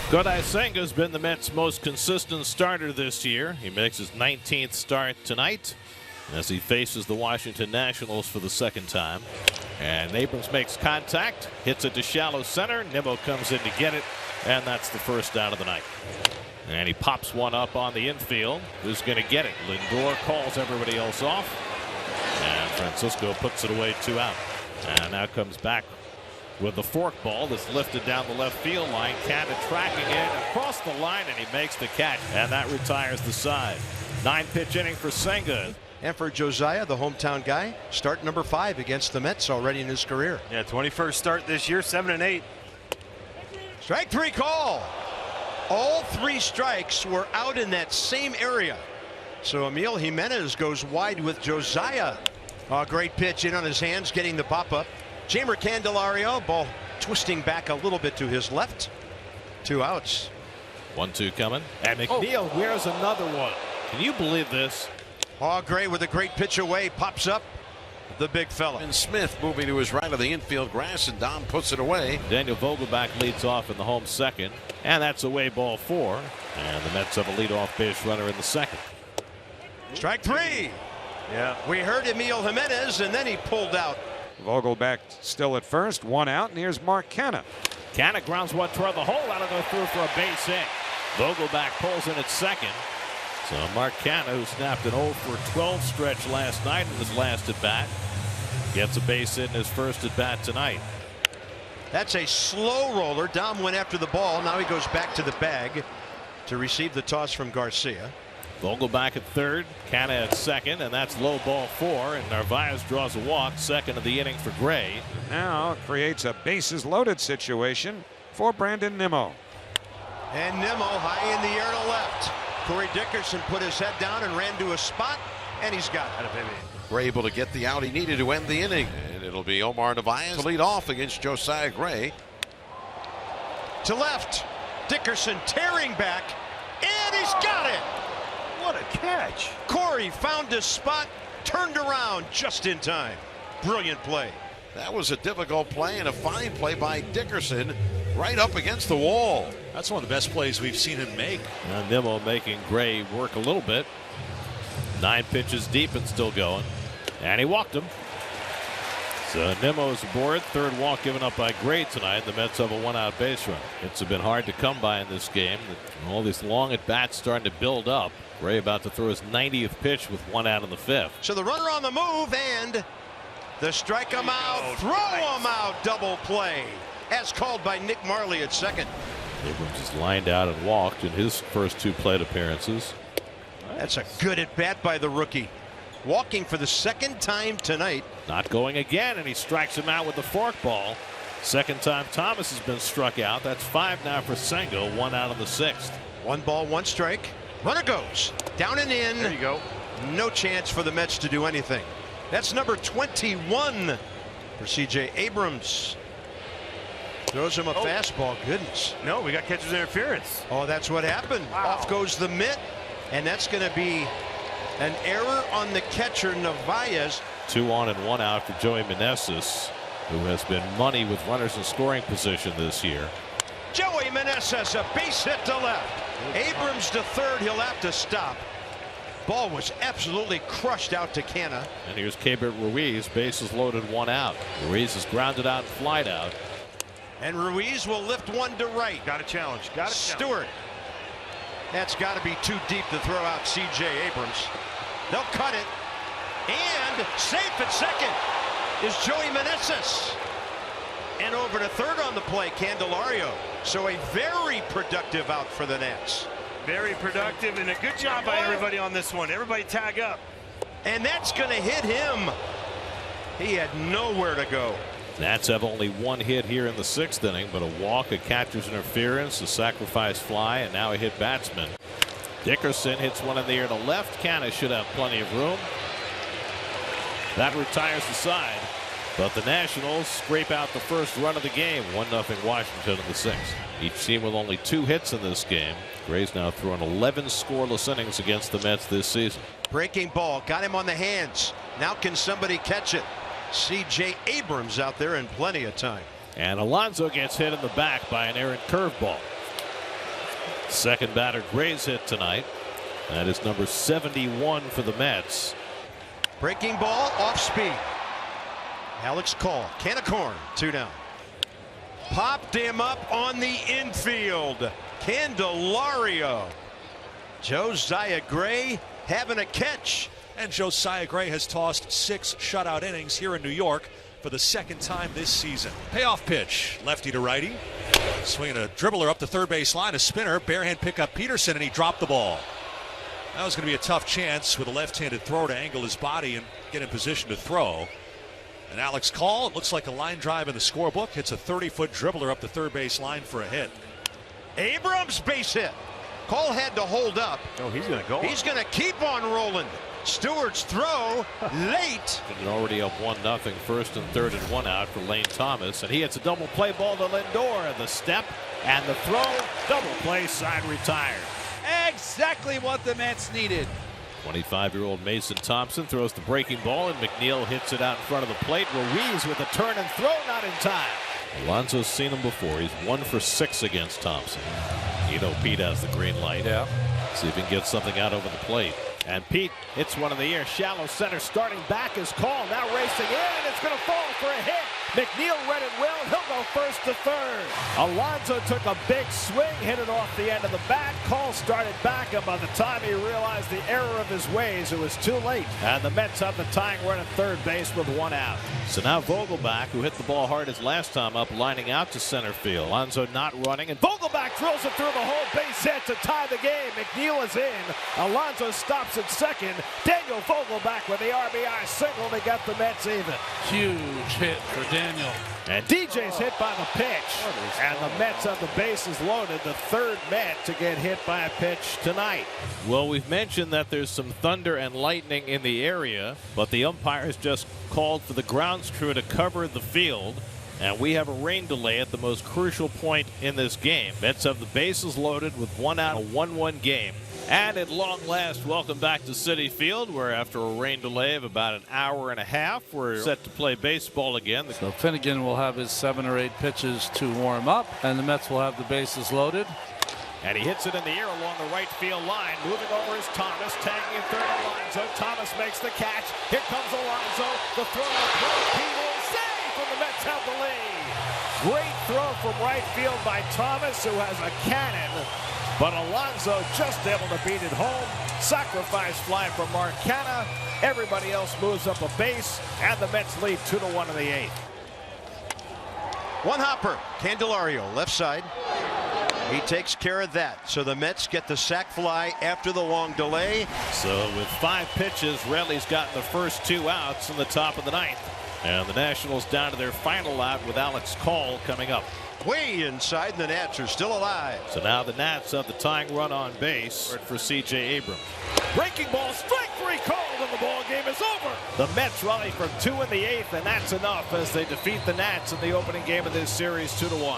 Kodai Senga's been the Mets' most consistent starter this year. He makes his 19th start tonight as he faces the Washington Nationals for the second time. And Abrams makes contact, hits it to shallow center. Nimmo comes in to get it, and that's the first out of the night. And he pops one up on the infield. Who's going to get it? Lindor calls everybody else off, and Francisco puts it away, 2 out. And now comes back with the fork ball that's lifted down the left field line. Canha tracking it across the line, and he makes the catch, and that retires the side. 9-pitch inning for Senga. And for Josiah, the hometown guy, start number 5 against the Mets already in his career. Yeah, 21st start this year, 7-8. Strike 3 call. All 3 strikes were out in that same area. So Emil Jimenez goes wide with Josiah. A great pitch in on his hands, getting the pop up. Jeimer Candelario, ball twisting back a little bit to his left. 2 outs. 1-2 coming. And McNeil wears another one. Can you believe this? Oh, Gray with a great pitch away, pops up the big fella. And Smith moving to his right of the infield grass, and Dom puts it away. Daniel Vogelbach leads off in the home second, and that's away ball 4. And the Mets have a leadoff base runner in the second. Strike 3. Yeah, we heard Emil Jimenez, and then he pulled out. Vogelbach still at first, 1 out, and here's Mark Canha. Canha grounds one toward the hole, that'll go through for a base hit. Vogelbach pulls in at second. So Mark Canha, who snapped an 0 for 12 stretch last night in his last at bat, gets a base hit in his first at bat tonight. That's a slow roller. Dom went after the ball. Now he goes back to the bag to receive the toss from Garcia. Vogelbach at third, Canha at second, and that's low ball 4. And Narvaez draws a walk, second of the inning for Gray. Now creates a bases loaded situation for Brandon Nimmo. And Nimmo high in the air to left. Corey Dickerson put his head down and ran to a spot, and he's got it. Gray able to get the out he needed to end the inning, and it'll be Omar Narvaez to lead off against Josiah Gray. To left, Dickerson tearing back, and he's got it. what a catch. Corey found his spot, turned around just in time. Brilliant play. That was a difficult play and a fine play by Dickerson right up against the wall. That's one of the best plays we've seen him make. And Nimmo making Gray work a little bit. 9 pitches deep and still going. And he walked him. So Nimmo is aboard. Third walk given up by Gray tonight. The Mets have a 1-out base run. It's been hard to come by in this game. All these long at bats starting to build up. Gray about to throw his 90th pitch with 1 out in the 5th. So the runner on the move, and the strike him out, throw him out, double play, as called by Nick Marley at second. Abrams is lined out and walked in his first 2 plate appearances. That's a good at bat by the rookie. Walking for the second time tonight. Not going again, and he strikes him out with the forkball. Second time Thomas has been struck out. That's 5 now for Senga. 1 out in the 6th. 1 ball, 1 strike. Runner goes down and in. There you go. No chance for the Mets to do anything. That's number 21 for C.J. Abrams. Throws him a fastball. Goodness. No, we got catcher's interference. Oh, that's what happened. Wow. Off goes the mitt, and that's going to be an error on the catcher, Narvaez. 2 on and 1 out for Joey Meneses, who has been money with runners in scoring position this year. Joey Meneses, a base hit to left. Abrams to third. He'll have to stop. Ball was absolutely crushed out to Canha. And here's Keibert Ruiz, bases loaded, 1 out. Ruiz is grounded out and flied out. And Ruiz will lift one to right. Got a challenge. Got a Stewart. That's got to be too deep to throw out C.J. Abrams. They'll cut it. And safe at second is Joey Meneses. And over to third on the play, Candelario. So a very productive out for the Nats. Very productive, and a good job by everybody on this one. Everybody tag up. And that's going to hit him. He had nowhere to go. Nats have only 1 hit here in the 6th inning, but a walk, a catcher's interference, a sacrifice fly, and now a hit batsman. Dickerson hits one in the air to left. Canha should have plenty of room. That retires the side, but the Nationals scrape out the first run of the game. 1-0 Washington in the 6th. Each team with only 2 hits in this game. Gray's now thrown 11 scoreless innings against the Mets this season. Breaking ball, got him on the hands. Now can somebody catch it? C.J. Abrams out there in plenty of time. And Alonso gets hit in the back by an errant curveball. Second batter Gray's hit tonight. That is number 71 for the Mets. Breaking ball off speed. Alex Call, can of corn, 2 down. Popped him up on the infield. Candelario. Josiah Gray having a catch. And Josiah Gray has tossed 6 shutout innings here in New York for the 2nd time this season. Payoff pitch, lefty to righty. Swinging a dribbler up the third base line, a spinner, barehand pickup Peterson, and he dropped the ball. That was going to be a tough chance with a left-handed throw to angle his body and get in position to throw. And Alex Call, it looks like a line drive in the scorebook, hits a 30-foot dribbler up the third base line for a hit. Abrams base hit. Call had to hold up. Oh, he's going to go. He's going to keep on rolling. Stewart's throw late. And already up 1-0, first and third and 1 out for Lane Thomas, and he hits a double play ball to Lindor. The step and the throw, double play, side retired. Exactly what the Mets needed. 25-year-old Mason Thompson throws the breaking ball, and McNeil hits it out in front of the plate. Ruiz with a turn and throw, not in time. Alonso's seen him before. He's 1 for 6 against Thompson. You know Pete has the green light. Yeah. See if he can get something out over the plate. And Pete hits one in the air. Shallow center, starting back is called. Now racing in, and it's going to fall for a hit. McNeil read it well. He'll go first to third. Alonso took a big swing, hit it off the end of the bat. Call started back, and by the time he realized the error of his ways, it was too late. And the Mets have the tying run at third base with 1 out. So now Vogelbach, who hit the ball hard his last time up, lining out to center field. Alonso not running, and Vogelbach drills it through the hole. Base hit to tie the game. McNeil is in. Alonso stops at second. Daniel Vogelbach with the RBI single to get the Mets even. Huge hit for Daniel. And DJ's hit by the pitch. And the Mets have the bases loaded. The third Met to get hit by a pitch tonight. Well, we've mentioned that there's some thunder and lightning in the area, but the umpires just called for the grounds crew to cover the field. And we have a rain delay at the most crucial point in this game. Mets have the bases loaded with 1 out, a 1-1 game. And at long last, welcome back to Citi Field, where after a rain delay of about an hour and a half, we're set to play baseball again. So Finnegan will have his 7 or 8 pitches to warm up, and the Mets will have the bases loaded. And he hits it in the air along the right field line. Moving over is Thomas, tagging in third Alonso. Thomas makes the catch. Here comes Alonso. The throw to Pete is safe, and the Mets have the lead. Great throw from right field by Thomas, who has a cannon. But Alonso just able to beat it home. Sacrifice fly from Mark Canha. Everybody else moves up a base, and the Mets lead 2-1 in the 8th. One hopper. Candelario, left side. He takes care of that. So the Mets get the sac fly after the long delay. So with 5 pitches, Relly's gotten the first 2 outs in the top of the 9th. And the Nationals down to their final out with Alex Call coming up. Way inside, and the Nats are still alive. So now the Nats have the tying run on base for C.J. Abrams. Breaking ball, strike 3 called, and the ball game is over. The Mets rally from 2 in the 8th, and that's enough as they defeat the Nats in the opening game of this series 2-1.